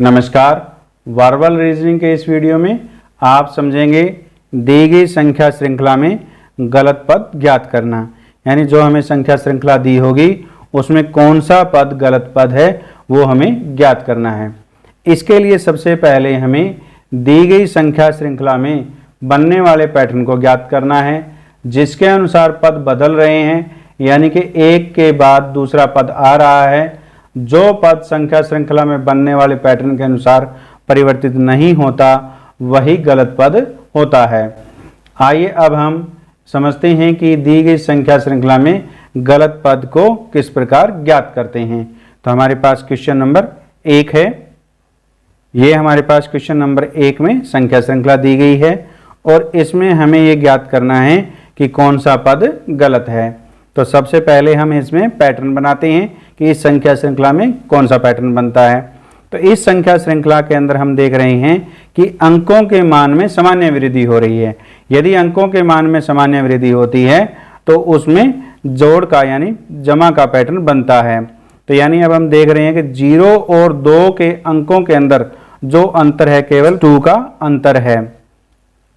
नमस्कार। Verbal reasoning के इस वीडियो में आप समझेंगे दी गई संख्या श्रृंखला में गलत पद ज्ञात करना, यानी जो हमें संख्या श्रृंखला दी होगी उसमें कौन सा पद गलत पद है वो हमें ज्ञात करना है। इसके लिए सबसे पहले हमें दी गई संख्या श्रृंखला में बनने वाले पैटर्न को ज्ञात करना है, जिसके अनुसार पद बदल रहे हैं, यानी कि एक के बाद दूसरा पद आ रहा है। जो पद संख्या श्रृंखला में बनने वाले पैटर्न के अनुसार परिवर्तित नहीं होता वही गलत पद होता है। आइए अब हम समझते हैं कि दी गई संख्या श्रृंखला में गलत पद को किस प्रकार ज्ञात करते हैं। तो हमारे पास क्वेश्चन नंबर 1 है। ये हमारे पास क्वेश्चन नंबर 1 में संख्या श्रृंखला दी गई है और इसमें हमें ये ज्ञात करना है कि कौन सा पद गलत है। तो सबसे पहले हम इसमें पैटर्न बनाते हैं कि इस संख्या श्रृंखला में कौन सा पैटर्न बनता है। तो इस संख्या श्रृंखला के अंदर हम देख रहे हैं कि अंकों के मान में सामान्य वृद्धि हो रही है। यदि अंकों के मान में सामान्य वृद्धि होती है तो उसमें जोड़ का यानी जमा का पैटर्न बनता है। तो यानी अब हम देख रहे हैं कि 0 और 2 के अंकों के अंदर जो अंतर है केवल 2 का अंतर है।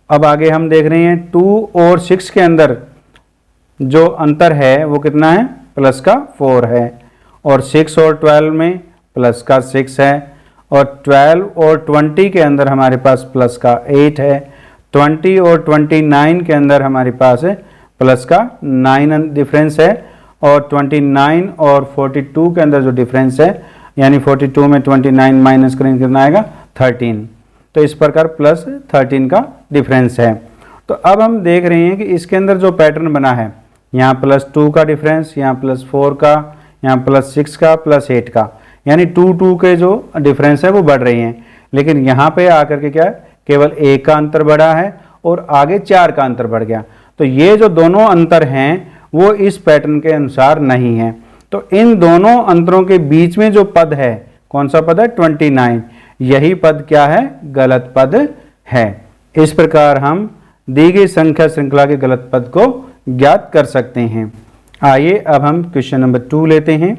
अब आगे हम देख रहे हैं 2 और 6 के अंदर जो अंतर है वो कितना है, प्लस का 4 है। और 6 और 12 में प्लस का 6 है। और 12 और 20 के अंदर हमारे पास प्लस का 8 है। 20 और 29 के अंदर हमारे पास है प्लस का 9 डिफरेंस है। और 29 और 42 के अंदर जो डिफरेंस है, यानी 42 में 29 माइनस करेंगे कितना आएगा 13। तो इस प्रकार प्लस 13 का डिफरेंस है। तो अब हम देख रहे हैं कि इसके अंदर जो पैटर्न बना है, यहाँ प्लस 2 का डिफरेंस, यहाँ प्लस 4 का, यहाँ प्लस 6 का, प्लस 8 का, यानी 2 के जो डिफरेंस है वो बढ़ रही हैं। लेकिन यहाँ पे आकर के क्या है, केवल 1 का अंतर बढ़ा है और आगे 4 का अंतर बढ़ गया। तो ये जो दोनों अंतर हैं वो इस पैटर्न के अनुसार नहीं है। तो इन दोनों अंतरों के बीच में जो पद है, कौन सा पद है, 29, यही पद क्या है, गलत पद है। इस प्रकार हम दी गई संख्या श्रृंखला के गलत पद को ज्ञात कर सकते हैं। आइए अब हम क्वेश्चन नंबर 2 लेते हैं।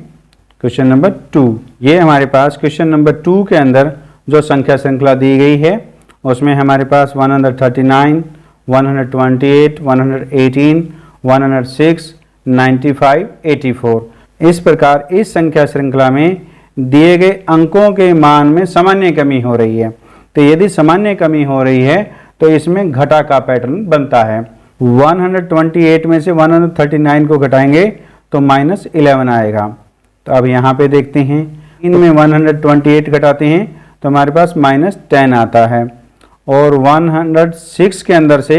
क्वेश्चन नंबर 2, ये हमारे पास क्वेश्चन नंबर 2 के अंदर जो संख्या श्रृंखला दी गई है उसमें हमारे पास 139, 128, 118, 106, 95, 84। इस प्रकार इस संख्या श्रृंखला में दिए गए अंकों के मान में सामान्य कमी हो रही है। तो यदि सामान्य कमी हो रही है तो इसमें घटा का पैटर्न बनता है। 128 में से 139 को घटाएंगे तो -11 आएगा। तो अब यहाँ पे देखते हैं, इनमें 128 घटाते हैं तो हमारे पास -10 आता है। और 106 के अंदर से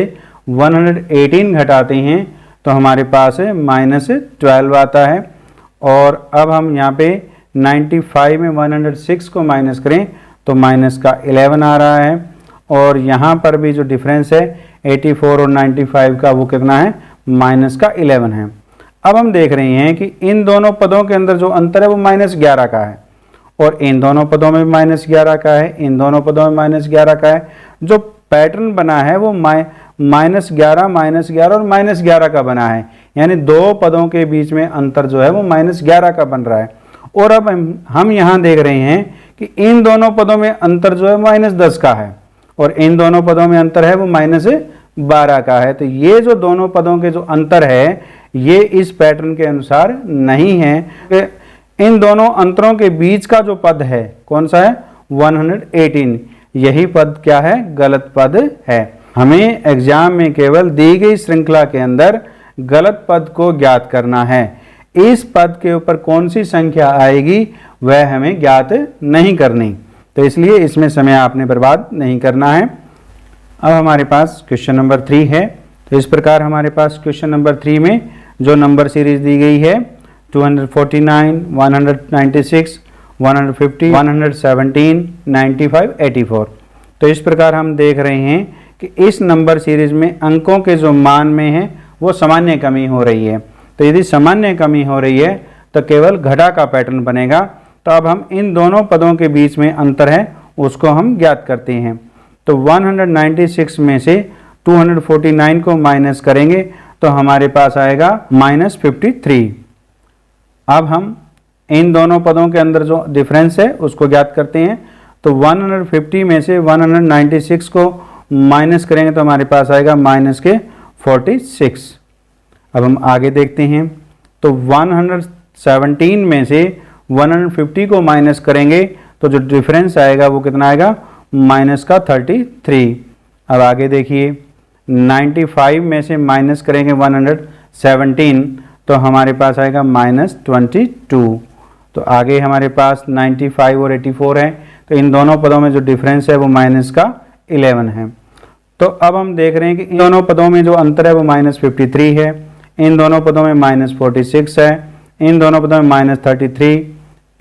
118 घटाते हैं तो हमारे पास है -12 आता है। और अब हम यहाँ पे 95 में 106 को माइनस करें तो माइनस का 11 आ रहा है। और यहाँ पर भी जो डिफरेंस है 84 और 95 का वो कितना है, माइनस का 11 है। अब हम देख रहे हैं कि इन दोनों पदों के अंदर जो अंतर है वो -11 का है और इन दोनों पदों में -11 का है, इन दोनों पदों में -11 का है। जो पैटर्न बना है वो -11 और -11 का बना है, यानी दो पदों के बीच में अंतर जो है वो -11 का बन रहा है। और अब हम यहाँ देख रहे हैं कि इन दोनों पदों में अंतर जो है -10 का है और इन दोनों पदों में अंतर है वो -12 का है। तो ये जो दोनों पदों के जो अंतर है ये इस पैटर्न के अनुसार नहीं है। इन दोनों अंतरों के बीच का जो पद है कौन सा है, 118, यही पद क्या है, गलत पद है। हमें एग्जाम में केवल दी गई श्रृंखला के अंदर गलत पद को ज्ञात करना है। इस पद के ऊपर कौन सी संख्या आएगी वह हमें ज्ञात नहीं करनी। तो इसलिए इसमें समय आपने बर्बाद नहीं करना है। अब हमारे पास क्वेश्चन नंबर 3 है। तो इस प्रकार हमारे पास क्वेश्चन नंबर 3 में जो नंबर सीरीज दी गई है 249, 196, 150, 117, 95, 84। तो इस प्रकार हम देख रहे हैं कि इस नंबर सीरीज में अंकों के जो मान में है वो सामान्य कमी हो रही है। तो यदि सामान्य कमी हो रही है तो केवल घटा का पैटर्न बनेगा। तो अब हम इन दोनों पदों के बीच में अंतर है उसको हम ज्ञात करते हैं। तो 196 में से 249 को माइनस करेंगे तो हमारे पास आएगा -53। अब हम इन दोनों पदों के अंदर जो डिफरेंस है उसको ज्ञात करते हैं। तो 150 में से 196 को माइनस करेंगे तो हमारे पास आएगा माइनस के 46। अब हम आगे देखते हैं, तो 117 में से 150 को माइनस करेंगे तो जो डिफरेंस आएगा वो कितना आएगा, माइनस का 33। अब आगे देखिए, 95 में से माइनस करेंगे 117 तो हमारे पास आएगा माइनस 22। तो आगे हमारे पास 95 और 84 है, तो इन दोनों पदों में जो डिफरेंस है वो माइनस का 11 है। तो अब हम देख रहे हैं कि इन दोनों पदों में जो अंतर है वो माइनस 53 है, इन दोनों पदों में माइनस 46 है, इन दोनों पदों में माइनस 33,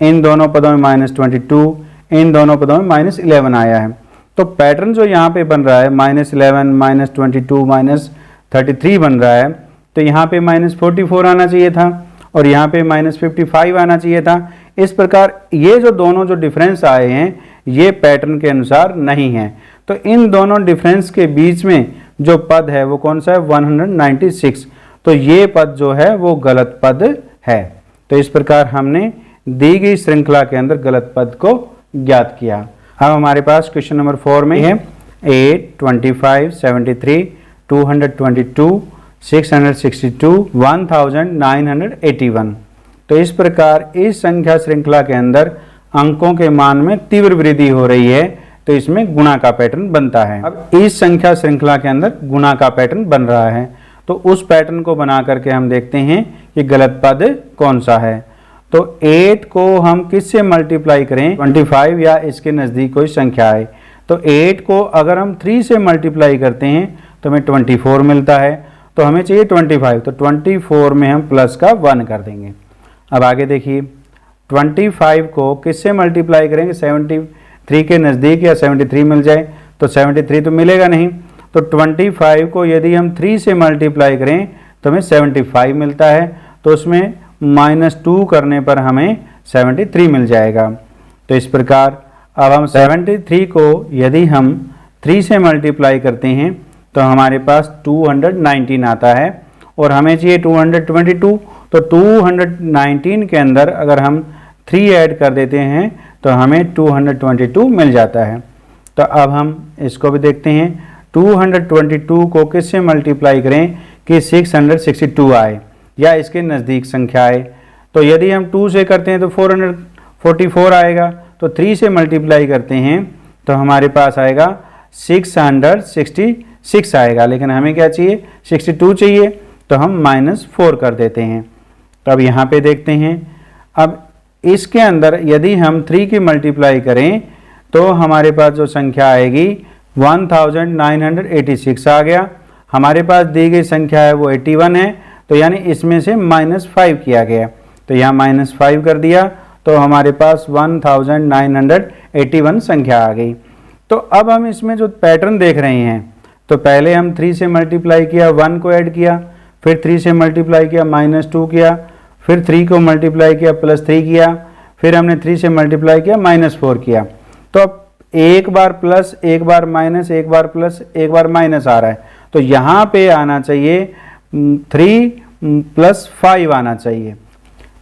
इन दोनों पदों में माइनस 22, इन दोनों पदों में माइनस 11 आया है। तो पैटर्न जो यहाँ पे बन रहा है माइनस 11, माइनस 22, माइनस 33 बन रहा है, तो यहाँ पे माइनस 44 आना चाहिए था और यहाँ पे माइनस 55 आना चाहिए था। इस प्रकार ये जो दोनों जो डिफरेंस आए हैं ये पैटर्न के अनुसार नहीं है। तो इन दोनों डिफरेंस के बीच में जो पद है वो कौन सा है, 196। तो ये पद जो है वो गलत पद है। तो इस प्रकार हमने दी गई श्रृंखला के अंदर गलत पद को ज्ञात किया। अब हमारे पास क्वेश्चन नंबर 4 में है 8, 25, 73, 222, 662, 1981। तो इस प्रकार इस संख्या श्रृंखला के अंदर अंकों के मान में तीव्र वृद्धि हो रही है, तो इसमें गुणा का पैटर्न बनता है। अब इस संख्या श्रृंखला के अंदर गुणा का पैटर्न बन रहा है, तो उस पैटर्न को बना करके हम देखते हैं कि गलत पद कौन सा है। तो 8 को हम किससे मल्टीप्लाई करें, 25 या इसके नज़दीक कोई संख्या है। तो 8 को अगर हम 3 से मल्टीप्लाई करते हैं तो हमें 24 मिलता है, तो हमें चाहिए 25, तो 24 में हम प्लस का 1 कर देंगे। अब आगे देखिए, 25 को किससे मल्टीप्लाई करेंगे, 73 के नज़दीक या 73 मिल जाए, तो 73 तो मिलेगा नहीं, तो 25 को यदि हम 3 से मल्टीप्लाई करें तो हमें 75 मिलता है, तो उसमें -2 करने पर हमें 73 मिल जाएगा। तो इस प्रकार अब हम 73 को यदि हम 3 से मल्टीप्लाई करते हैं तो हमारे पास 219 आता है और हमें चाहिए 222, तो 219 के अंदर अगर हम 3 ऐड कर देते हैं तो हमें 222 मिल जाता है। तो अब हम इसको भी देखते हैं, 222 को किससे मल्टीप्लाई करें कि 662 आए या इसके नज़दीक संख्या आए। तो यदि हम 2 से करते हैं तो 444 आएगा, तो 3 से मल्टीप्लाई करते हैं तो हमारे पास आएगा 666 आएगा, लेकिन हमें क्या चाहिए, 62 चाहिए, तो हम -4 कर देते हैं। तो अब यहाँ पे देखते हैं, अब इसके अंदर यदि हम 3 की मल्टीप्लाई करें तो हमारे पास जो संख्या आएगी 1986 आ गया। हमारे पास दी गई संख्या है वो 81 है, तो यानी इसमें से -5 किया गया, तो यहाँ -5 कर दिया, तो हमारे पास 1981 संख्या आ गई। तो अब हम इसमें जो पैटर्न देख रहे हैं, तो पहले हम 3 से मल्टीप्लाई किया, 1 को ऐड किया, फिर 3 से मल्टीप्लाई किया, -2 किया, फिर 3 को मल्टीप्लाई किया, +3 किया, फिर हमने 3 से मल्टीप्लाई किया, -4 किया। तो अब एक बार प्लस, एक बार माइनस, एक बार प्लस, एक बार माइनस आ रहा है, तो यहाँ पे आना चाहिए 3 + 5 आना चाहिए।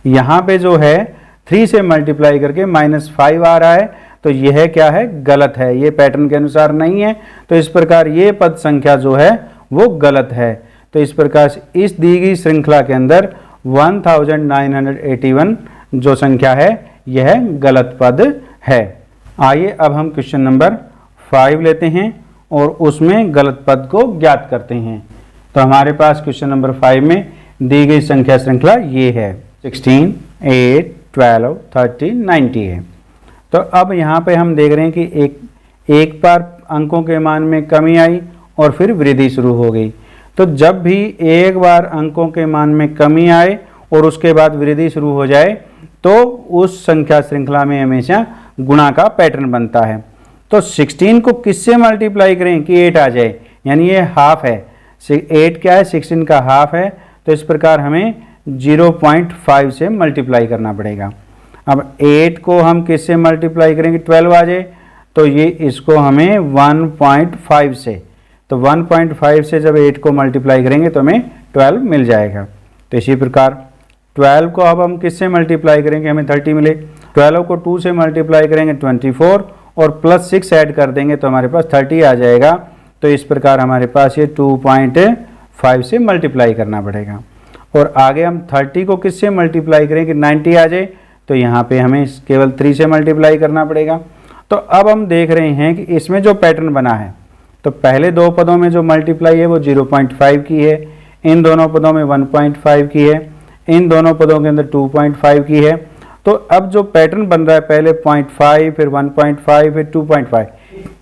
यहाँ पे जो है 3 से मल्टीप्लाई करके -5 आ रहा है, तो यह क्या है, गलत है, ये पैटर्न के अनुसार नहीं है। तो इस प्रकार ये पद संख्या जो है वो गलत है। तो इस प्रकार इस दी गई श्रृंखला के अंदर 1981 जो संख्या है यह गलत पद है। आइए अब हम क्वेश्चन नंबर 5 लेते हैं और उसमें गलत पद को ज्ञात करते हैं। तो हमारे पास क्वेश्चन नंबर 5 में दी गई संख्या श्रृंखला ये है, 16, 8, 12, 30, 90 है। तो अब यहाँ पे हम देख रहे हैं कि एक बार अंकों के मान में कमी आई और फिर वृद्धि शुरू हो गई। तो जब भी एक बार अंकों के मान में कमी आए और उसके बाद वृद्धि शुरू हो जाए तो उस संख्या श्रृंखला में हमेशा गुणा का पैटर्न बनता है। तो 16 को किससे मल्टीप्लाई करें कि 8 आ जाए, यानी ये हाफ है, 8 क्या है, 16 का हाफ है, तो इस प्रकार हमें 0.5 से मल्टीप्लाई करना पड़ेगा। अब 8 को हम किससे मल्टीप्लाई करेंगे, 12 आ जाए, तो ये इसको हमें 1.5 से, तो 1.5 से जब 8 को मल्टीप्लाई करेंगे तो हमें 12 मिल जाएगा। तो इसी प्रकार 12 को अब हम किससे मल्टीप्लाई करेंगे, हमें 30 मिले, 12 को 2 से मल्टीप्लाई करेंगे 24 और +6 ऐड कर देंगे तो हमारे पास 30 आ जाएगा। तो इस प्रकार हमारे पास ये 2.5 से मल्टीप्लाई करना पड़ेगा। और आगे हम 30 को किससे मल्टीप्लाई करें कि 90 आ जाए, तो यहाँ पे हमें केवल 3 से मल्टीप्लाई करना पड़ेगा। तो अब हम देख रहे हैं कि इसमें जो पैटर्न बना है, तो पहले दो पदों में जो मल्टीप्लाई है वो 0.5 की है, इन दोनों पदों में 1.5 की है, इन दोनों पदों के अंदर 2.5 की है। तो अब जो पैटर्न बन रहा है पहले 0.5 फिर 1.5 फिर 2.5,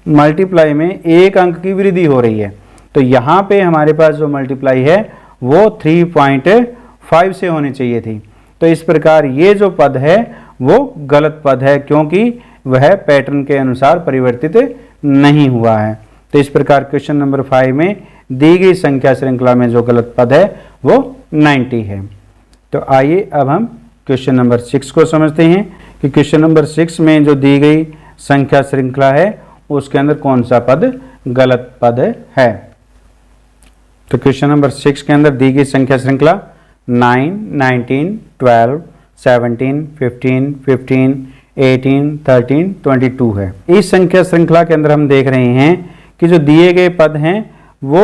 मल्टीप्लाई में एक अंक की वृद्धि हो रही है। तो यहाँ पे हमारे पास जो मल्टीप्लाई है वो 3.5 से होनी चाहिए थी। तो इस प्रकार ये जो पद है वो गलत पद है, क्योंकि वह पैटर्न के अनुसार परिवर्तित नहीं हुआ है। तो इस प्रकार क्वेश्चन नंबर 5 में दी गई संख्या श्रृंखला में जो गलत पद है वो 90 है। तो आइए अब हम क्वेश्चन नंबर 6 को समझते हैं कि क्वेश्चन नंबर 6 में जो दी गई संख्या श्रृंखला है उसके अंदर कौन सा पद गलत पद है। तो क्वेश्चन नंबर 6 के अंदर दी गई संख्या श्रृंखला 9, 19, 12, 17, 15, 15, 18, 13, 22 है। इस संख्या श्रृंखला के अंदर हम देख रहे हैं कि जो दिए गए पद हैं वो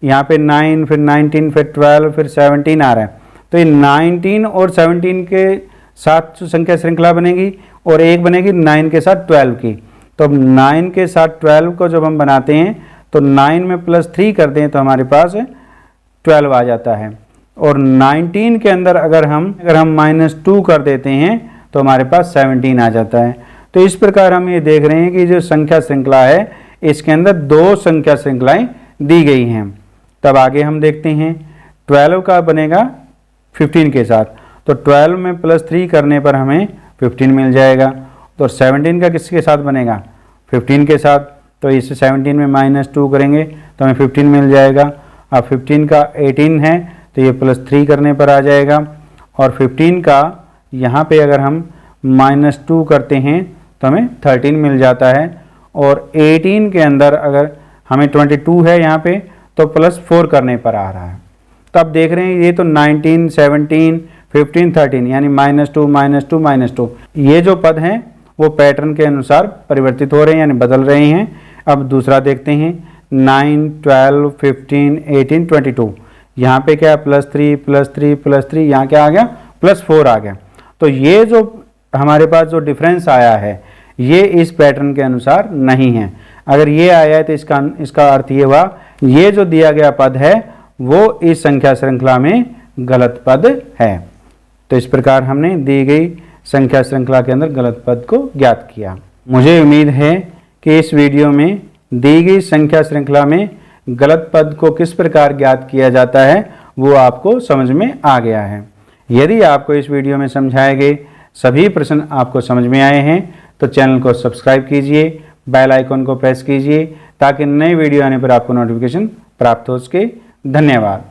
यहाँ पे 9 फिर 19 फिर 12 फिर 17 आ रहा है। तो ये 19 और 17 के साथ जो संख्या श्रृंखला बनेगी और एक बनेगी 9 के साथ 12 की। तो अब 9 के साथ 12 को जब हम बनाते हैं तो 9 में +3 कर दें तो हमारे पास 12 आ जाता है। और 19 के अंदर अगर हम -2 कर देते हैं तो हमारे पास 17 आ जाता है। तो इस प्रकार हम ये देख रहे हैं कि जो संख्या श्रृंखला है इसके अंदर दो संख्या श्रृंखलाएं दी गई हैं। तब आगे हम देखते हैं 12 का बनेगा 15 के साथ, तो 12 में +3 करने पर हमें 15 मिल जाएगा। तो 17 का किसके साथ बनेगा 15 के साथ, तो इस 17 में -2 करेंगे तो हमें 15 मिल जाएगा। अब 15 का 18 है तो ये +3 करने पर आ जाएगा। और 15 का यहाँ पे अगर हम -2 करते हैं तो हमें 13 मिल जाता है। और 18 के अंदर अगर हमें 22 है यहाँ पे तो +4 करने पर आ रहा है। तो अब देख रहे हैं ये तो 19, 17, 15, 13 यानी -2, -2, -2 ये जो पद हैं वो पैटर्न के अनुसार परिवर्तित हो रहे हैं यानी बदल रहे हैं। अब दूसरा देखते हैं 9, 12, 15, 18, 22 यहाँ पे क्या +3, +3, +3 यहाँ क्या आ गया +4 आ गया। तो ये जो हमारे पास जो डिफरेंस आया है ये इस पैटर्न के अनुसार नहीं है। अगर ये आया है तो इसका अर्थ ये हुआ ये जो दिया गया पद है वो इस संख्या श्रृंखला में गलत पद है। तो इस प्रकार हमने दी गई संख्या श्रृंखला के अंदर गलत पद को ज्ञात किया। मुझे उम्मीद है कि इस वीडियो में दी गई संख्या श्रृंखला में गलत पद को किस प्रकार ज्ञात किया जाता है वो आपको समझ में आ गया है। यदि आपको इस वीडियो में समझाए गए सभी प्रश्न आपको समझ में आए हैं तो चैनल को सब्सक्राइब कीजिए, बेल आइकन को प्रेस कीजिए ताकि नए वीडियो आने पर आपको नोटिफिकेशन प्राप्त हो सके। धन्यवाद।